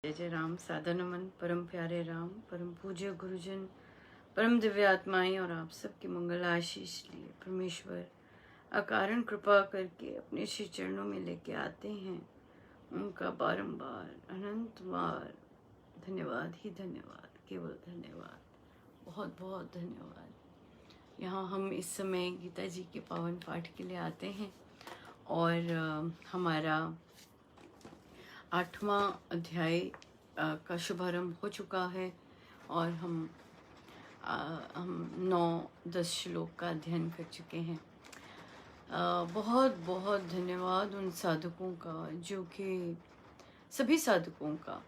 जय जय राम। सादा नमन परम प्यारे राम, परम पूज्य गुरुजन, परम दिव्य आत्माएं और आप सबकी मंगल आशीष लिए परमेश्वर अकारण कृपा करके अपने श्री चरणों में लेके आते हैं। उनका बारंबार अनंत बार धन्यवाद ही धन्यवाद, केवल धन्यवाद, बहुत बहुत धन्यवाद। यहाँ हम इस समय गीता जी के पावन पाठ के लिए आते हैं और हमारा 8वां अध्याय का शुभारंभ हो चुका है और हम 9-10 श्लोक का अध्ययन कर चुके हैं। बहुत बहुत धन्यवाद उन साधकों का, जो कि सभी साधकों का,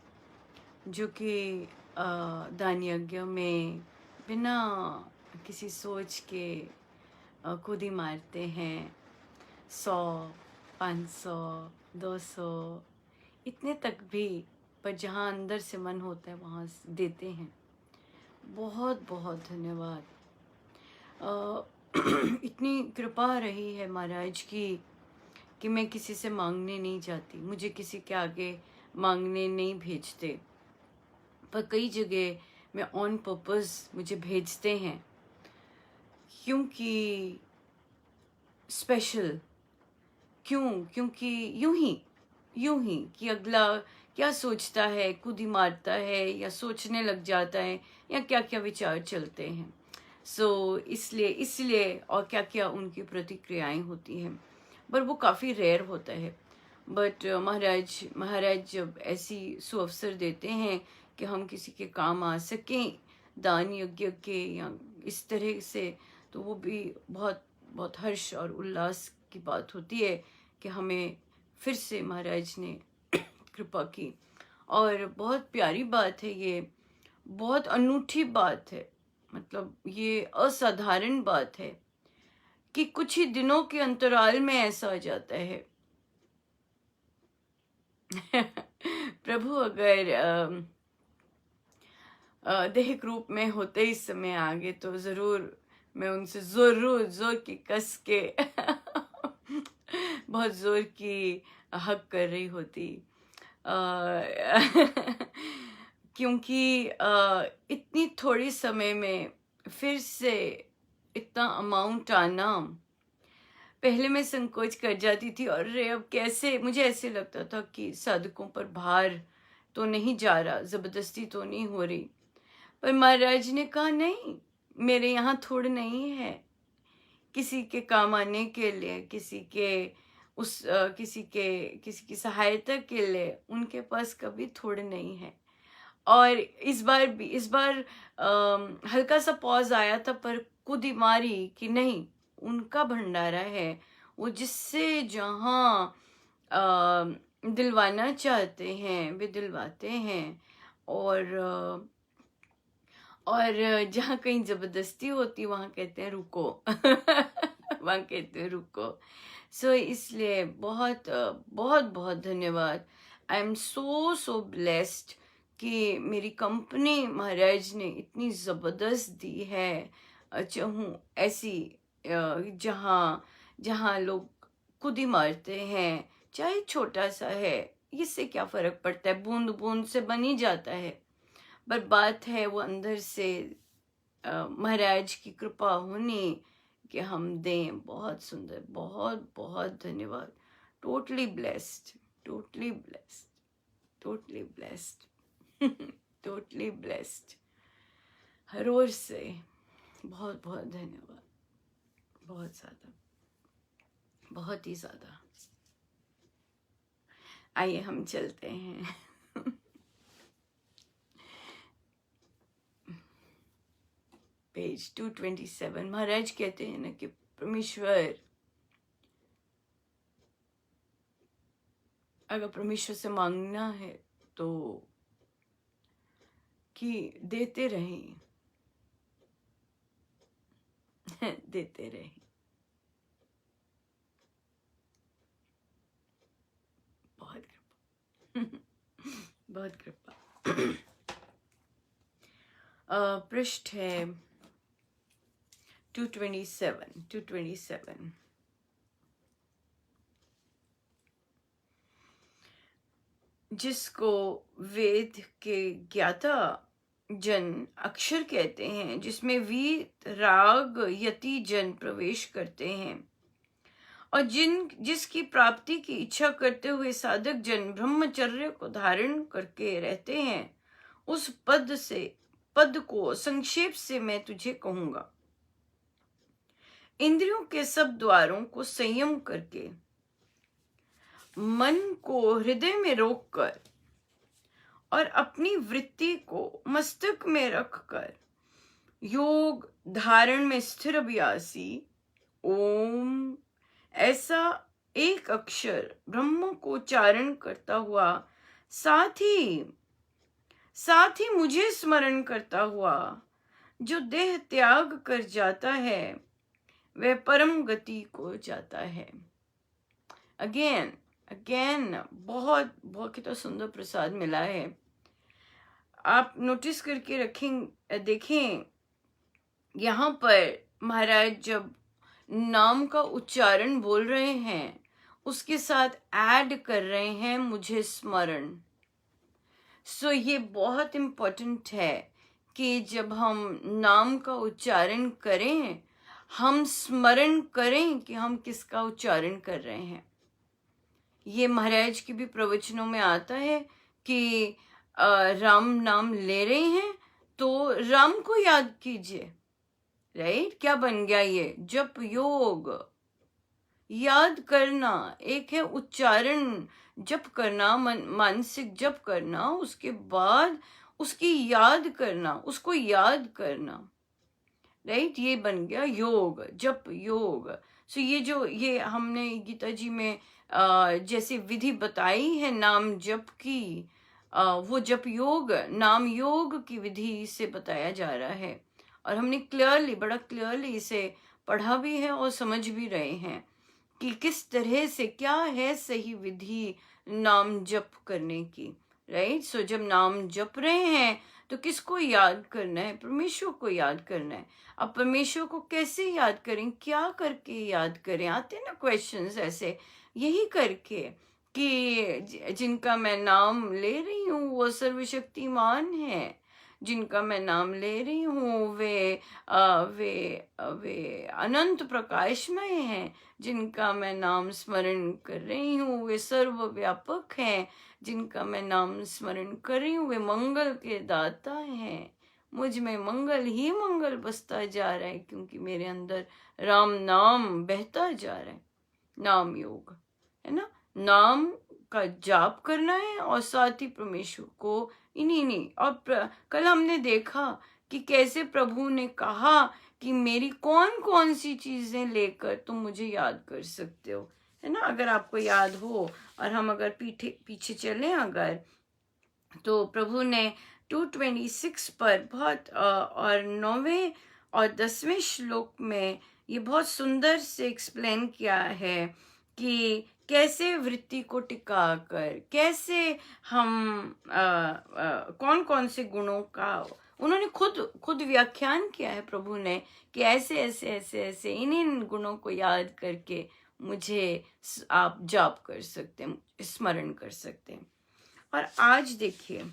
जो कि दान यज्ञ में बिना किसी सोच के कूदी मारते हैं। 100, 500, 200 इतने तक भी, पर जहाँ अंदर से मन होता है वहाँ देते हैं। बहुत बहुत धन्यवाद। इतनी कृपा रही है महाराज की कि मैं किसी से मांगने नहीं जाती, मुझे किसी के आगे मांगने नहीं भेजते, पर कई जगह मैं ऑन पर्पस मुझे भेजते हैं, क्योंकि स्पेशल क्योंकि यूं ही कि अगला क्या सोचता है, कूदी मारता है या सोचने लग जाता है या क्या क्या विचार चलते हैं। इसलिए और क्या क्या उनकी प्रतिक्रियाएं होती हैं, पर वो काफ़ी रेयर होता है। बट महाराज जब ऐसी सुअवसर देते हैं कि हम किसी के काम आ सकें दान यज्ञ के या इस तरह से, तो वो भी बहुत बहुत हर्ष और उल्लास की बात होती है कि हमें फिर से महाराज ने कृपा की। और बहुत प्यारी बात है ये, बहुत अनूठी बात है, मतलब ये असाधारण बात है कि कुछ ही दिनों के अंतराल में ऐसा हो जाता है। प्रभु अगर देहिक रूप में होते इस समय आगे तो ज़रूर मैं उनसे जोर की कस के बहुत जोर की हक कर रही होती, क्योंकि इतनी थोड़ी समय में फिर से इतना अमाउंट आना, पहले मैं संकोच कर जाती थी और अब कैसे, मुझे ऐसे लगता था कि साधकों पर भार तो नहीं जा रहा, ज़बरदस्ती तो नहीं हो रही, पर महाराज ने कहा नहीं, मेरे यहाँ थोड़ नहीं है किसी के काम आने के लिए, किसी की सहायता के लिए उनके पास कभी थोड़ नहीं है। और इस बार हल्का सा पॉज आया था, पर कुदी मारी कि नहीं, उनका भंडारा है, वो जिससे जहाँ दिलवाना चाहते हैं वे दिलवाते हैं। और जहाँ कहीं जबरदस्ती होती वहाँ कहते हैं रुको। वहाँ कहते हैं रुको। इसलिए बहुत बहुत बहुत धन्यवाद। आई एम सो ब्लेस्ड कि मेरी कंपनी महाराज ने इतनी ज़बरदस्त दी है। चाहूँ ऐसी जहाँ लोग खुद ही मारते हैं, चाहे छोटा सा है, इससे क्या फ़र्क पड़ता है, बूंद बूंद से बन ही जाता है, पर बात है वो अंदर से महाराज की कृपा होनी कि हम दें। बहुत सुंदर, बहुत बहुत धन्यवाद। Totally blessed, totally blessed, totally blessed, totally blessed. हर ओर से बहुत बहुत धन्यवाद, बहुत ज़्यादा, बहुत ही ज़्यादा। आइए हम चलते हैं। पेज 227। महाराज कहते हैं ना कि परमेश्वर, अगर परमेश्वर से मांगना है तो कि देते रहें, देते रहें। बहुत कृपा, बहुत कृपा। पृष्ठ है 227। जिसको वेद के ज्ञाता जन अक्षर कहते हैं, जिसमें वीत राग यति जन प्रवेश करते हैं, और जिसकी प्राप्ति की इच्छा करते हुए साधक जन ब्रह्मचर्य को धारण करके रहते हैं, उस पद को संक्षेप से मैं तुझे कहूंगा। इंद्रियों के सब द्वारों को संयम करके, मन को हृदय में रोककर और अपनी वृत्ति को मस्तक में रखकर योग धारण में स्थिर अभ्यासी ओम ऐसा एक अक्षर ब्रह्म को उच्चारण करता हुआ साथ ही मुझे स्मरण करता हुआ जो देह त्याग कर जाता है, वह परम गति को जाता है। अगेन बहुत बहुत कितना सुंदर प्रसाद मिला है। आप नोटिस करके देखें, यहाँ पर महाराज जब नाम का उच्चारण बोल रहे हैं, उसके साथ ऐड कर रहे हैं मुझे स्मरण। सो ये बहुत इम्पोर्टेंट है कि जब हम नाम का उच्चारण करें, हम स्मरण करें कि हम किसका उच्चारण कर रहे हैं। ये महाराज के भी प्रवचनों में आता है कि राम नाम ले रहे हैं तो राम को याद कीजिए, राइट? क्या बन गया ये? जप योग, याद करना एक है, उच्चारण जप करना, मानसिक जप करना, उसके बाद उसकी याद करना, उसको याद करना, राइट? ये बन गया योग, जप योग। सो ये हमने गीता जी में जैसे विधि बताई है नाम जप की, वो जप योग नाम योग की विधि से बताया जा रहा है, और हमने बड़ा क्लियरली इसे पढ़ा भी है और समझ भी रहे हैं कि किस तरह से क्या है सही विधि नाम जप करने की, राइट? सो जब नाम जप रहे हैं तो किसको याद करना है? परमेश्वर को याद करना है। अब परमेश्वर को कैसे याद करें, क्या करके याद करें? आते ना क्वेश्चंस ऐसे, यही करके कि जिनका मैं नाम ले रही हूँ वो सर्वशक्तिमान है, जिनका मैं नाम ले रही हूँ वे अनंत प्रकाशमय हैं, जिनका मैं नाम स्मरण कर रही हूँ वे सर्वव्यापक हैं, जिनका मैं नाम स्मरण कर रही हूँ वे मंगल के दाता हैं। मुझ में मंगल ही मंगल बसता जा रहा है, क्योंकि मेरे अंदर राम नाम बहता जा रहा है। नाम योग है ना, नाम का जाप करना है और साथ ही परमेश्वर को इन्हीं और कल हमने देखा कि कैसे प्रभु ने कहा कि मेरी कौन कौन सी चीजें लेकर तुम मुझे याद कर सकते हो, है ना? अगर आपको याद हो, और हम अगर पीछे चलें अगर, तो प्रभु ने 226 पर बहुत और 9वें और 10वें श्लोक में ये बहुत सुंदर से एक्सप्लेन किया है कि कैसे वृत्ति को टिकाकर, कैसे हम कौन कौन से गुणों का उन्होंने खुद व्याख्यान किया है प्रभु ने कि ऐसे ऐसे ऐसे ऐसे इन गुणों को याद करके मुझे आप जाप कर सकते हैं, स्मरण कर सकते हैं। और आज देखिए,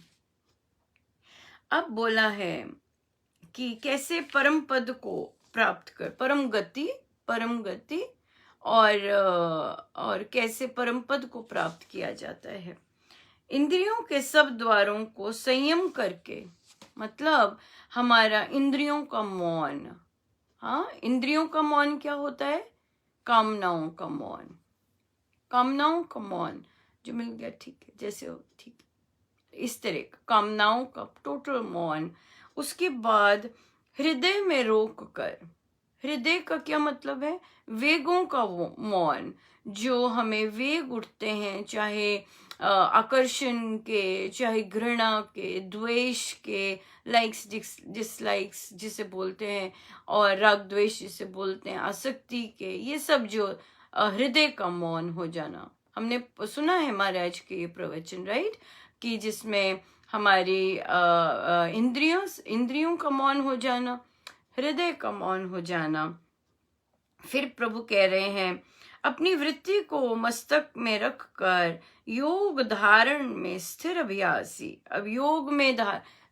अब बोला है कि कैसे परम पद को प्राप्त कर, परम गति और कैसे परम पद को प्राप्त किया जाता है। इंद्रियों के सब द्वारों को संयम करके, मतलब हमारा इंद्रियों का मौन। हाँ, इंद्रियों का मौन क्या होता है? कामनाओं का मौन, कामनाओं का मौन जो मिल गया, ठीक है, जैसे हो, ठीक है, इस तरह का कामनाओं का टोटल मौन। उसके बाद हृदय में रोक कर, हृदय का क्या मतलब है? वेगों का वो मौन, जो हमें वेग उठते हैं, चाहे आकर्षण के, चाहे घृणा के, द्वेष के, लाइक्स डिसलाइक्स जिसे बोलते हैं, और राग द्वेष जिसे बोलते हैं, आसक्ति के, ये सब जो हृदय का मौन हो जाना। हमने सुना है महाराज के ये प्रवचन, राइट, कि जिसमें हमारी इंद्रियों का मौन हो जाना, हृदय का मौन हो जाना। फिर प्रभु कह रहे हैं अपनी वृत्ति को मस्तक में रखकर योग धारण में स्थिर अभ्यासी। अब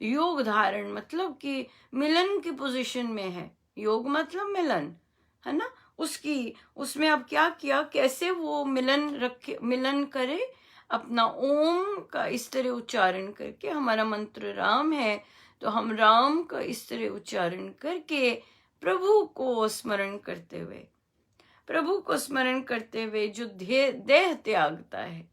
योग धारण मतलब कि मिलन की पोजीशन में है। योग मतलब मिलन, है ना। उसमें अब क्या किया, कैसे वो मिलन करे, अपना ओम का इस तरह उच्चारण करके। हमारा मंत्र राम है, तो हम राम का इस तरह उच्चारण करके प्रभु को स्मरण करते हुए जो देह त्यागता है,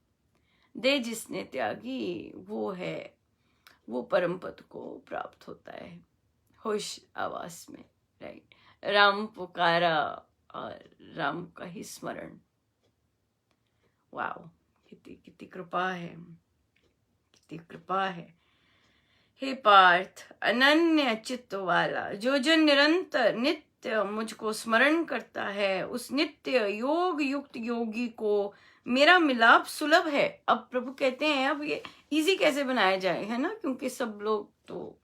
देह जिसने त्यागी वो परम पद को प्राप्त होता है होश आवाज में, राइट। राम पुकारा और राम का ही स्मरण। वाओ, कितनी कृपा है। हे पार्थ, अनन्य चित्त वाला जो जन निरंतर नित्य मुझको स्मरण करता है, उस नित्य योग युक्त योगी को मेरा मिलाप सुलभ है। अब प्रभु कहते हैं अब ये इजी कैसे बनाया जाए, है ना, क्योंकि सब लोग तो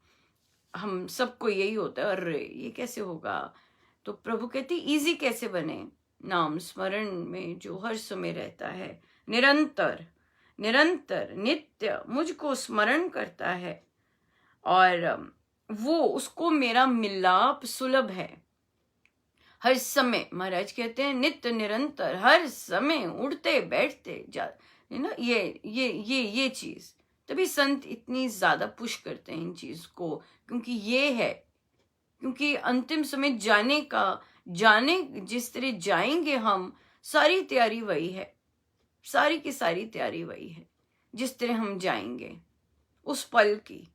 हम सबको यही होता है, अरे ये कैसे होगा। तो प्रभु कहते इजी कैसे बने, नाम स्मरण में जो हर समय रहता है, निरंतर नित्य मुझको स्मरण करता है, और वो उसको मेरा मिलाप सुलभ है। हर समय महाराज कहते हैं नित्य निरंतर, हर समय उठते बैठते है ना, ये चीज। तभी संत इतनी ज्यादा पुश करते हैं इन चीज को, क्योंकि अंतिम समय जिस तरह जाएंगे हम, सारी तैयारी वही है, सारी की सारी तैयारी वही है जिस तरह हम जाएंगे उस पल की।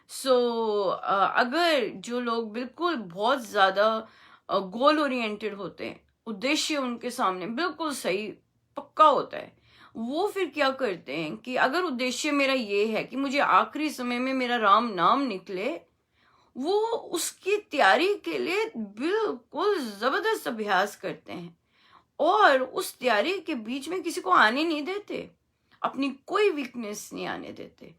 अगर जो लोग बिल्कुल बहुत ज्यादा गोल ओरिएंटेड होते हैं, उद्देश्य उनके सामने बिल्कुल सही पक्का होता है, वो फिर क्या करते हैं कि अगर उद्देश्य मेरा ये है कि मुझे आखिरी समय में मेरा राम नाम निकले, वो उसकी तैयारी के लिए बिल्कुल जबरदस्त अभ्यास करते हैं, और उस तैयारी के बीच में किसी को आने नहीं देते, अपनी कोई वीकनेस नहीं आने देते।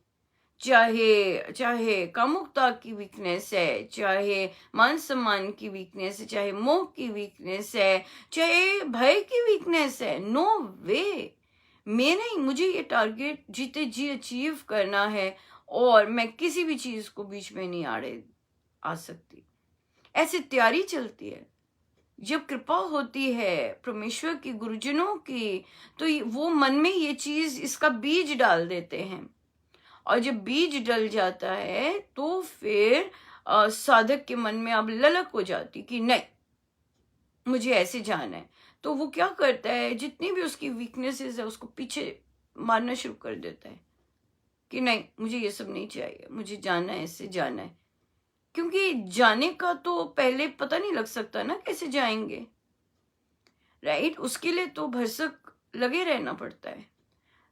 चाहे कामुकता की वीकनेस है, चाहे मान सम्मान की वीकनेस है, चाहे मोह की वीकनेस है, चाहे भय की वीकनेस है, नो वे, मुझे ये टारगेट जीते जी अचीव करना है, और मैं किसी भी चीज को बीच में नहीं आ सकती। ऐसी तैयारी चलती है। जब कृपा होती है परमेश्वर की, गुरुजनों की, तो वो मन में ये चीज, इसका बीज डाल देते हैं, और जब बीज डल जाता है तो फिर साधक के मन में अब ललक हो जाती कि नहीं मुझे ऐसे जाना है। तो वो क्या करता है, जितनी भी उसकी वीकनेसेस है उसको पीछे मारना शुरू कर देता है कि नहीं मुझे ये सब नहीं चाहिए, मुझे जाना है, ऐसे जाना है। क्योंकि जाने का तो पहले पता नहीं लग सकता ना कैसे जाएंगे, राइट। उसके लिए तो भरसक लगे रहना पड़ता है।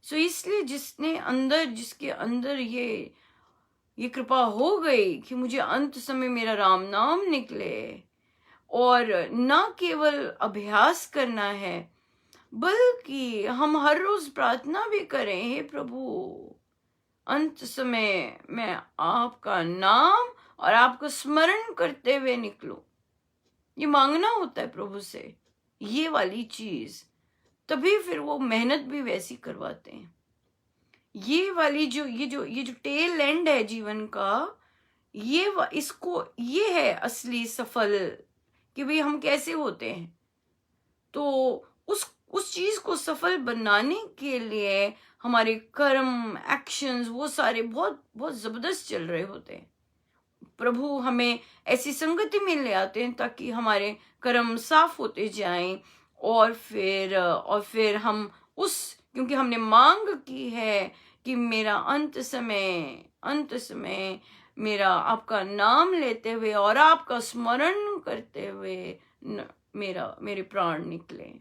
इसलिए जिसके अंदर ये कृपा हो गई कि मुझे अंत समय मेरा राम नाम निकले, और ना केवल अभ्यास करना है बल्कि हम हर रोज प्रार्थना भी करें, हे प्रभु अंत समय मैं आपका नाम और आपका स्मरण करते हुए निकलूं। ये मांगना होता है प्रभु से, ये वाली चीज। तभी फिर वो मेहनत भी वैसी करवाते हैं। ये वाली ये जो टेल एंड है जीवन का, ये है असली सफल कि भाई हम कैसे होते हैं। तो उस चीज को सफल बनाने के लिए हमारे कर्म, एक्शंस, वो सारे बहुत बहुत जबरदस्त चल रहे होते हैं। प्रभु हमें ऐसी संगति में ले आते हैं ताकि हमारे कर्म साफ होते जाएं, और फिर हम क्योंकि हमने मांग की है कि मेरा अंत समय मेरा आपका नाम लेते हुए और आपका स्मरण करते हुए मेरे प्राण निकले।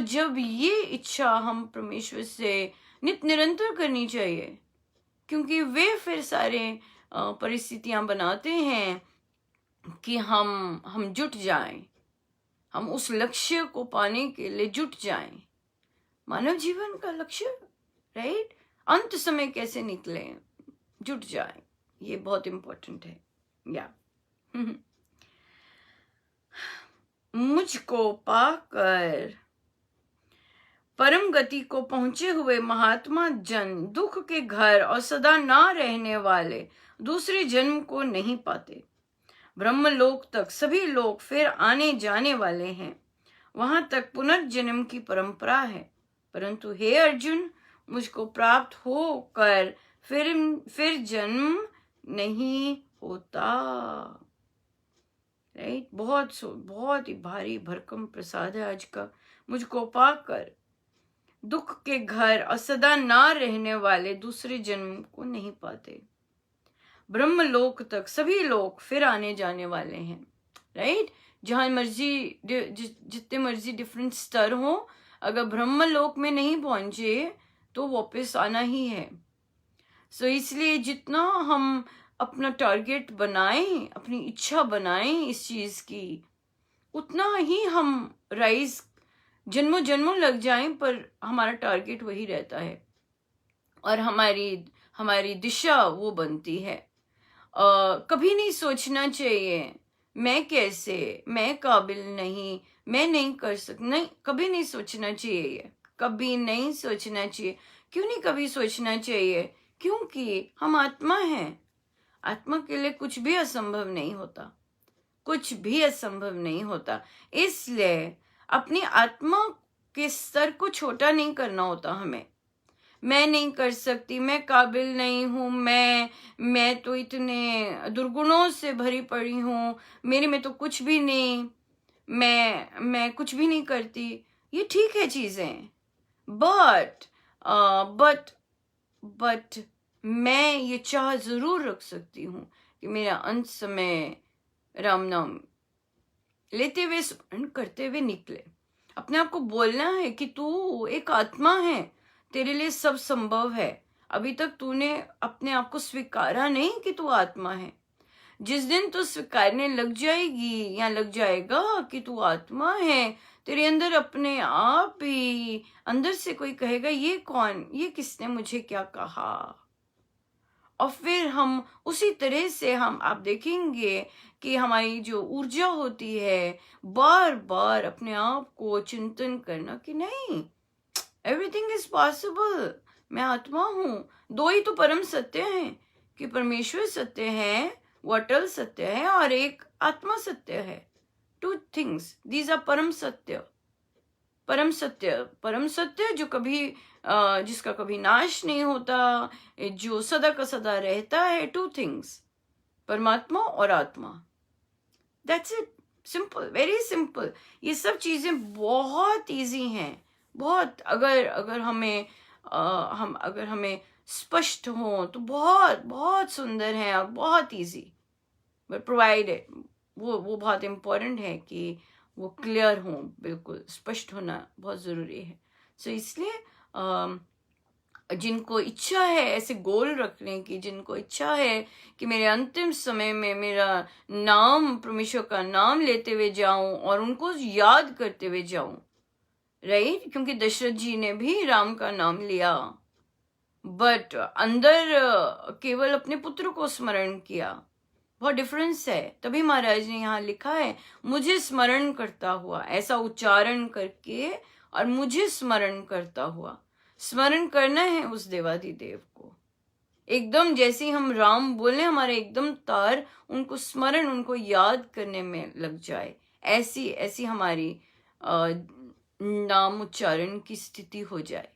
जब ये इच्छा हम परमेश्वर से नित्य निरंतर करनी चाहिए, क्योंकि वे फिर सारे परिस्थितियां बनाते हैं कि हम जुट जाएं, हम उस लक्ष्य को पाने के लिए जुट जाएं। मानव जीवन का लक्ष्य, राइट, अंत समय कैसे निकले, जुट जाएं, ये बहुत इंपॉर्टेंट है। या मुझको पाकर परम गति को पहुंचे हुए महात्मा जन दुख के घर और सदा ना रहने वाले दूसरे जन्म को नहीं पाते। ब्रह्मलोक तक सभी लोग फिर आने जाने वाले हैं, वहां तक पुनर्जन्म की परंपरा है। परंतु हे अर्जुन, मुझको प्राप्त होकर फिर जन्म नहीं होता। राइट, बहुत ही भारी भरकम प्रसाद है आज का। मुझको पाकर दुख के घर और सदा ना रहने वाले दूसरे जन्म को नहीं पाते। ब्रह्मलोक तक सभी लोग फिर आने जाने वाले हैं। राइट, जहां मर्जी जितने मर्जी डिफरेंट स्तर हो, अगर ब्रह्मलोक में नहीं पहुंचे तो वापस आना ही है। सो इसलिए जितना हम अपना टारगेट बनाएं, अपनी इच्छा बनाएं इस चीज की, उतना ही हम राइज जन्मों जन्मों लग जाएं, पर हमारा टारगेट वही रहता है और हमारी दिशा वो बनती है। कभी नहीं सोचना चाहिए मैं कैसे, मैं काबिल नहीं, मैं नहीं कर सकता, नहीं, कभी नहीं सोचना चाहिए ये, कभी नहीं सोचना चाहिए। क्यों नहीं कभी सोचना चाहिए? क्योंकि हम आत्मा हैं। आत्मा के लिए कुछ भी असंभव नहीं होता, कुछ भी असंभव नहीं होता। इसलिए अपनी आत्मा के स्तर को छोटा नहीं करना होता हमें। मैं नहीं कर सकती, मैं काबिल नहीं हूँ, मैं तो इतने दुर्गुणों से भरी पड़ी हूँ, मेरे में तो कुछ भी नहीं, मैं कुछ भी नहीं करती। ये ठीक है चीजें, बट बट मैं ये चाह जरूर रख सकती हूँ कि मेरा अंत समय राम नाम लेते हुए, स्मरण करते हुए निकले। अपने आप को बोलना है कि तू एक आत्मा है, तेरे लिए सब संभव है। अभी तक तूने अपने आप को स्वीकारा नहीं कि तू आत्मा है। जिस दिन तू स्वीकारने लग जाएगी या लग जाएगा कि तू आत्मा है, तेरे अंदर अपने आप ही अंदर से कोई कहेगा, ये कौन, ये किसने मुझे क्या कहा। और फिर हम उसी तरह से आप देखेंगे कि हमारी जो ऊर्जा होती है, बार बार अपने आप को चिंतन करना कि नहीं, एवरीथिंग इज पॉसिबल, मैं आत्मा हूं। दो ही तो परम सत्य हैं, कि परमेश्वर सत्य है, वो अटल सत्य है, और एक आत्मा सत्य है। टू थिंग्स, दीज आर परम सत्य। परम सत्य जो कभी जिसका कभी नाश नहीं होता, जो सदा का सदा रहता है। टू थिंग्स, परमात्मा और आत्मा। That's it, simple, very simple. ये सब चीजें बहुत इजी हैं, बहुत। अगर हमें अगर हमें स्पष्ट हो तो बहुत बहुत सुंदर है और बहुत इजी, बट प्रोवाइडेड, वो बहुत इम्पोर्टेंट है कि वो क्लियर हो, बिल्कुल स्पष्ट होना बहुत जरूरी है। सो इसलिए जिनको इच्छा है ऐसे गोल रखने की, जिनको इच्छा है कि मेरे अंतिम समय में मेरा नाम, परमेश्वर का नाम लेते हुए जाऊं और उनको याद करते हुए जाऊं, राइट, क्योंकि दशरथ जी ने भी राम का नाम लिया, बट अंदर केवल अपने पुत्र को स्मरण किया। बहुत डिफरेंस है। तभी महाराज ने यहाँ लिखा है, मुझे स्मरण करता हुआ, ऐसा उच्चारण करके और मुझे स्मरण करता हुआ। स्मरण करना है उस देवाधिदेव को, एकदम जैसे हम राम बोले, हमारे एकदम तार उनको स्मरण, उनको याद करने में लग जाए, ऐसी ऐसी हमारी नाम उच्चारण की स्थिति हो जाए।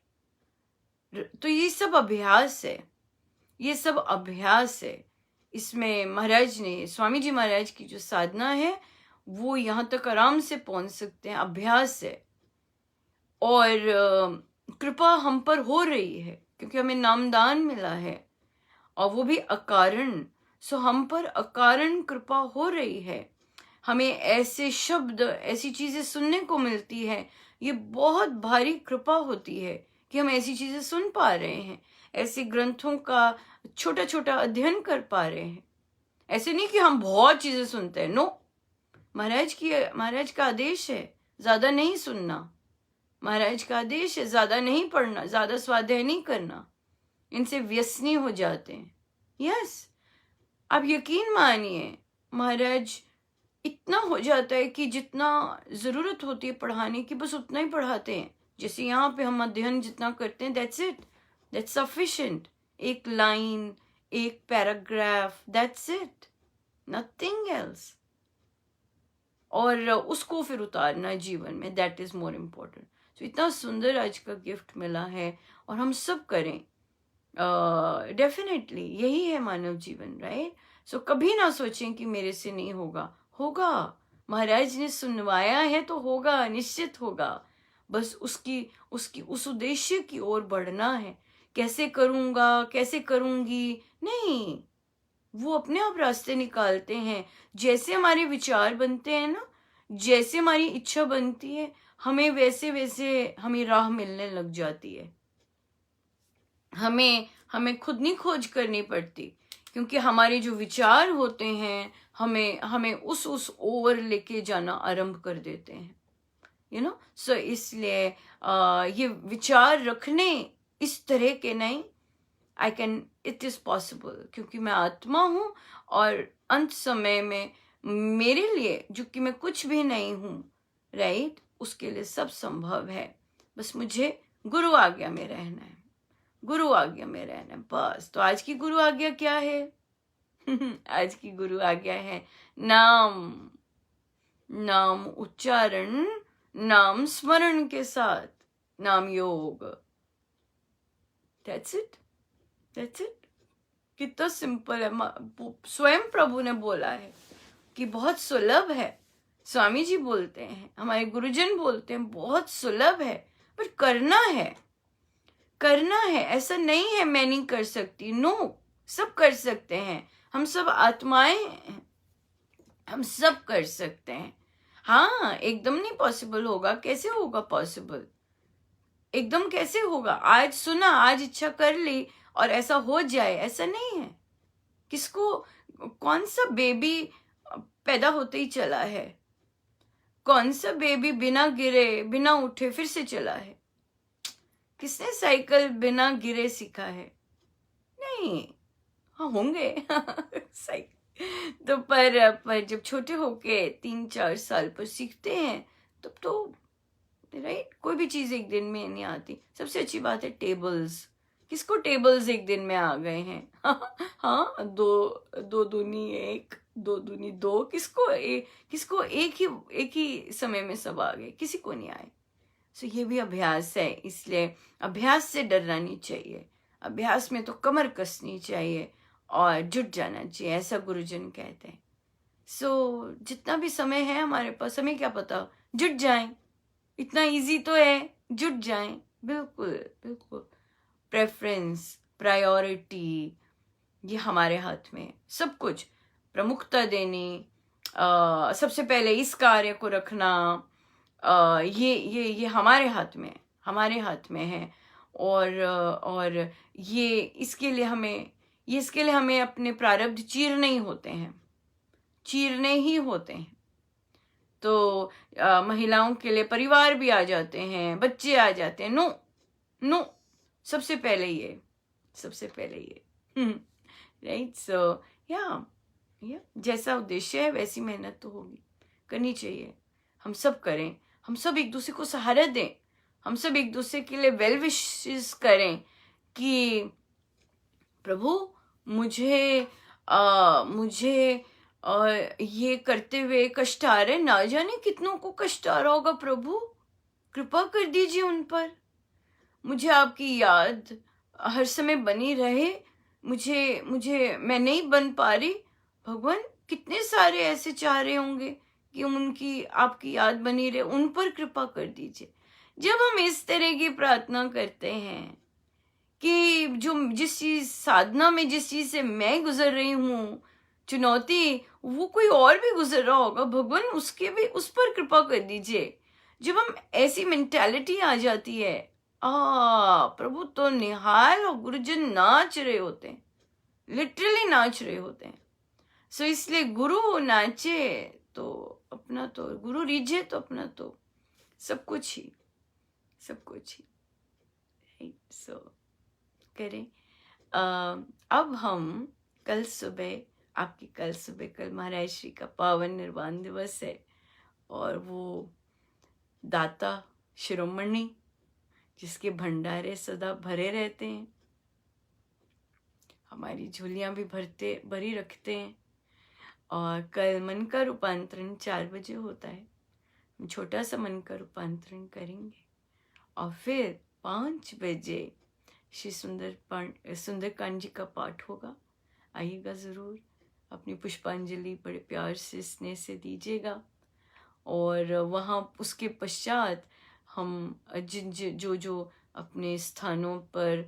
तो ये सब अभ्यास है, ये सब अभ्यास है। इसमें महाराज ने, स्वामी जी महाराज की जो साधना है, वो यहाँ तक आराम से पहुंच सकते हैं, अभ्यास है। और कृपा हम पर हो रही है क्योंकि हमें नामदान मिला है, और वो भी अकारण। सो हम पर अकारण कृपा हो रही है। हमें ऐसे शब्द, ऐसी चीजें सुनने को मिलती है, ये बहुत भारी कृपा होती है कि हम ऐसी चीजें सुन पा रहे हैं, ऐसे ग्रंथों का छोटा छोटा अध्ययन कर पा रहे हैं। ऐसे नहीं कि हम बहुत चीजें सुनते हैं, नो। महाराज का आदेश है ज्यादा नहीं सुनना, महाराज का आदेश है ज्यादा नहीं पढ़ना, ज्यादा स्वाध्याय नहीं करना, इनसे व्यसनी हो जाते हैं। यस, आप यकीन मानिए, महाराज इतना हो जाता है कि जितना जरूरत होती है पढ़ाने की, बस उतना ही पढ़ाते हैं, जैसे यहाँ पे हम अध्ययन जितना करते हैं, दैट्स इट, दैट्स सफिशिएंट। एक लाइन, एक paragraph, that's it, nothing else. और उसको फिर उतारना जीवन में, दैट इज मोर इम्पोर्टेंट। तो इतना सुंदर आज का गिफ्ट मिला है और हम सब करें। डेफिनेटली यही है मानव जीवन, राइट? सो कभी ना सोचें कि मेरे से नहीं होगा, होगा। महाराज ने सुनवाया है तो होगा, निश्चित होगा। बस उसकी उसकी उस उद्देश्य की ओर बढ़ना है। कैसे करूंगा, कैसे करूंगी, नहीं, वो अपने आप रास्ते निकालते हैं। जैसे हमारे विचार बनते हैं ना, जैसे हमारी इच्छा बनती है, हमें वैसे वैसे हमें राह मिलने लग जाती है। हमें हमें खुद नहीं खोज करनी पड़ती, क्योंकि हमारे जो विचार होते हैं हमें हमें उस ओर लेके जाना आरंभ कर देते हैं, यू नो। सो इसलिए ये विचार रखने इस तरह के नहीं, I can, it is possible, क्योंकि मैं आत्मा हूँ और अंत समय में मेरे लिए, जो कि मैं कुछ भी नहीं हूँ, राइट, उसके लिए सब संभव है। बस मुझे गुरु आज्ञा में रहना है, गुरु आज्ञा में रहना है, बस। तो आज की गुरु आज्ञा क्या है? आज की गुरु आज्ञा है नाम, नाम उच्चारण, नाम स्मरण के साथ, नाम योग। That's it, that's it. कितना सिंपल है। स्वयं प्रभु ने बोला है कि बहुत सुलभ है। स्वामी जी बोलते हैं, हमारे गुरुजन बोलते हैं, बहुत सुलभ है, पर करना है, करना है। ऐसा नहीं है मैं नहीं कर सकती, नो, सब कर सकते हैं। हम सब आत्माएं हैं, हम सब कर सकते हैं। हाँ, एकदम नहीं पॉसिबल होगा। कैसे होगा पॉसिबल? एकदम कैसे होगा? आज सुना, आज इच्छा कर ली और ऐसा हो जाए, ऐसा नहीं है। किसको, कौन सा बेबी पैदा होते ही चला है? कौन सा बेबी बिना गिरे, बिना उठे फिर से चला है? किसने साइकिल बिना गिरे सीखा है? नहीं। हाँ, होंगे साइकिल तो, पर जब छोटे होके 3-4 साल पर सीखते हैं तब तो, राइट, कोई भी चीज एक दिन में नहीं आती। सबसे अच्छी बात है टेबल्स। किसको टेबल्स एक दिन में आ गए हैं? हाँ, दो दूनी एक, दो दूनी दो, किसको एक ही समय में सब आ गए? किसी को नहीं आए। सो ये भी अभ्यास है, इसलिए अभ्यास से डरना नहीं चाहिए। अभ्यास में तो कमर कसनी चाहिए और जुट जाना चाहिए, ऐसा गुरुजन कहते हैं। सो जितना भी समय है हमारे पास, हमें क्या पता, जुट जाएं। इतना इजी तो है, जुट जाएं। बिल्कुल, बिल्कुल। प्रेफरेंस, प्रायोरिटी, ये हमारे हाथ में है। सब कुछ प्रमुखता देनी, सबसे पहले इस कार्य को रखना, ये हमारे हाथ में है, हमारे हाथ में है। और ये इसके लिए हमें अपने प्रारब्ध चीरने ही होते हैं, चीरने ही होते हैं। तो महिलाओं के लिए परिवार भी आ जाते हैं, बच्चे आ जाते हैं। नो, नो, सबसे पहले ये, सबसे पहले ये, राइट। सो या जैसा उद्देश्य है वैसी मेहनत तो होगी, करनी चाहिए। हम सब करें, हम सब एक दूसरे को सहारा दें, हम सब एक दूसरे के लिए वेल विशेस करें कि प्रभु मुझे ये करते हुए कष्ट आ रहे, ना जाने कितनों को कष्ट आ रहा होगा। प्रभु कृपा कर दीजिए उन पर, मुझे आपकी याद हर समय बनी रहे। मुझे मैं नहीं बन पा रही, भगवान कितने सारे ऐसे चाह रहे होंगे कि उनकी आपकी याद बनी रहे, उन पर कृपा कर दीजिए। जब हम इस तरह की प्रार्थना करते हैं कि जो जिस चीज साधना में, जिस चीज से मैं गुजर रही हूँ चुनौती, वो कोई और भी गुजर रहा होगा, भगवान उसके भी, उस पर कृपा कर दीजिए। जब हम ऐसी मेंटालिटी आ जाती है, प्रभु तो निहाल और गुरुजन नाच रहे होते हैं, लिटरली नाच रहे होते हैं। सो इसलिए गुरु नाचे तो अपना तो, गुरु रीझे तो अपना तो सब कुछ ही, सब कुछ ही। सो करें। अब हम कल सुबह, कल महाराज श्री का पावन निर्वाण दिवस है, और वो दाता शिरोमणि जिसके भंडारे सदा भरे रहते हैं, हमारी झोलियां भी भरी रखते हैं। और कल मन का रूपांतरण 4 बजे होता है। हम छोटा सा मन का रूपांतरण करेंगे और फिर 5 बजे श्री सुंदरकांड जी का पाठ होगा। आइएगा ज़रूर, अपनी पुष्पांजलि बड़े प्यार से स्नेह से दीजिएगा। और वहाँ उसके पश्चात हम जो अपने स्थानों पर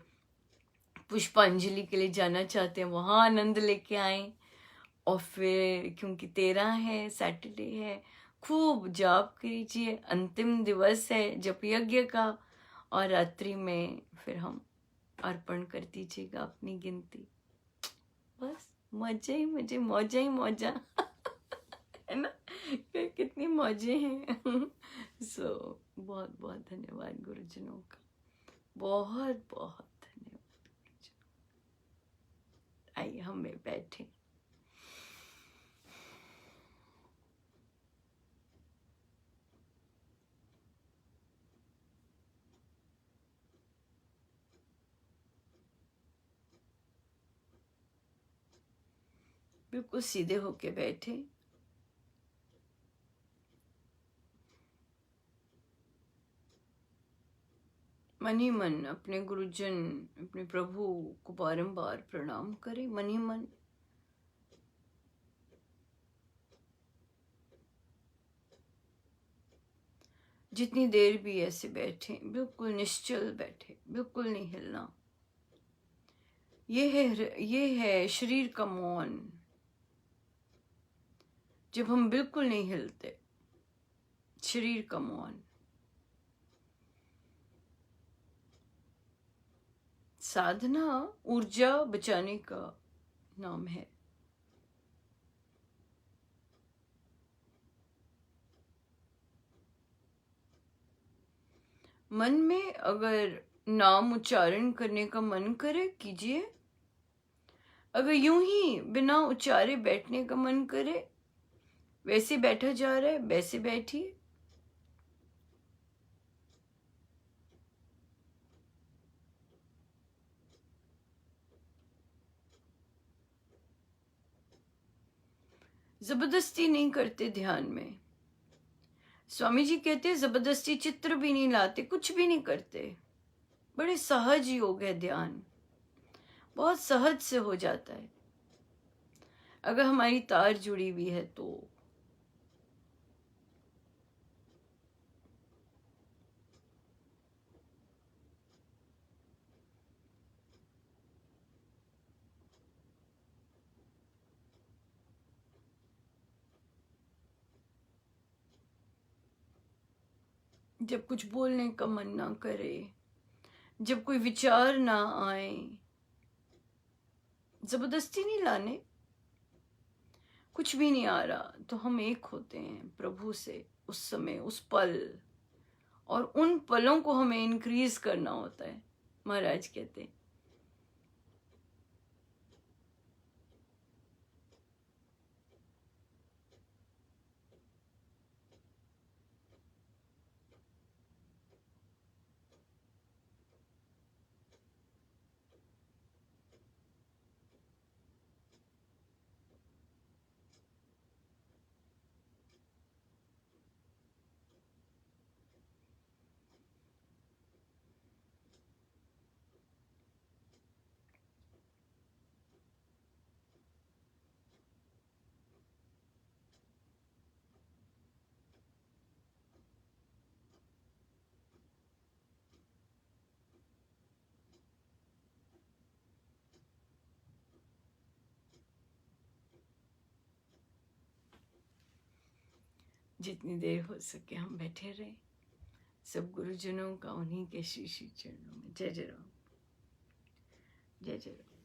पुष्पांजलि के लिए जाना चाहते हैं वहाँ आनंद लेके आएं। और फिर क्योंकि 13 है, सैटरडे है, खूब जाप कीजिए। अंतिम दिवस है जप यज्ञ का। और रात्रि में फिर हम अर्पण कर दीजिएगा अपनी गिनती। बस मजे ही मजे, मौजा ही मौजा है ना, कितनी मौजे हैं। बहुत बहुत धन्यवाद गुरुजनों का, बहुत बहुत धन्यवाद गुरुजनों। आइए हम बैठे। बिल्कुल सीधे होके बैठे। मन ही मन अपने गुरुजन, अपने प्रभु को बारंबार प्रणाम करें मन ही मन। जितनी देर भी ऐसे बैठे, बिल्कुल निश्चल बैठे, बिल्कुल नहीं हिलना। ये है शरीर का मौन। जब हम बिल्कुल नहीं हिलते, शरीर का मौन। साधना ऊर्जा बचाने का नाम है। मन में अगर नाम उच्चारण करने का मन करे कीजिए। अगर यूं ही बिना उच्चारे बैठने का मन करे, वैसे बैठा जा रहा है वैसे बैठिए। जबरदस्ती नहीं करते ध्यान में। स्वामी जी कहते हैं जबरदस्ती चित्र भी नहीं लाते, कुछ भी नहीं करते। बड़े सहज योग है ध्यान, बहुत सहज से हो जाता है अगर हमारी तार जुड़ी हुई है तो। जब कुछ बोलने का मन ना करे, जब कोई विचार ना आए, जबरदस्ती नहीं लाने। कुछ भी नहीं आ रहा तो हम एक होते हैं प्रभु से उस समय, उस पल। और उन पलों को हमें इंक्रीज करना होता है। महाराज कहते हैं जितनी देर हो सके हम बैठे रहे। सब गुरुजनों का उन्हीं के श्री श्री चरणों में। जय जय राम, जय जय राम।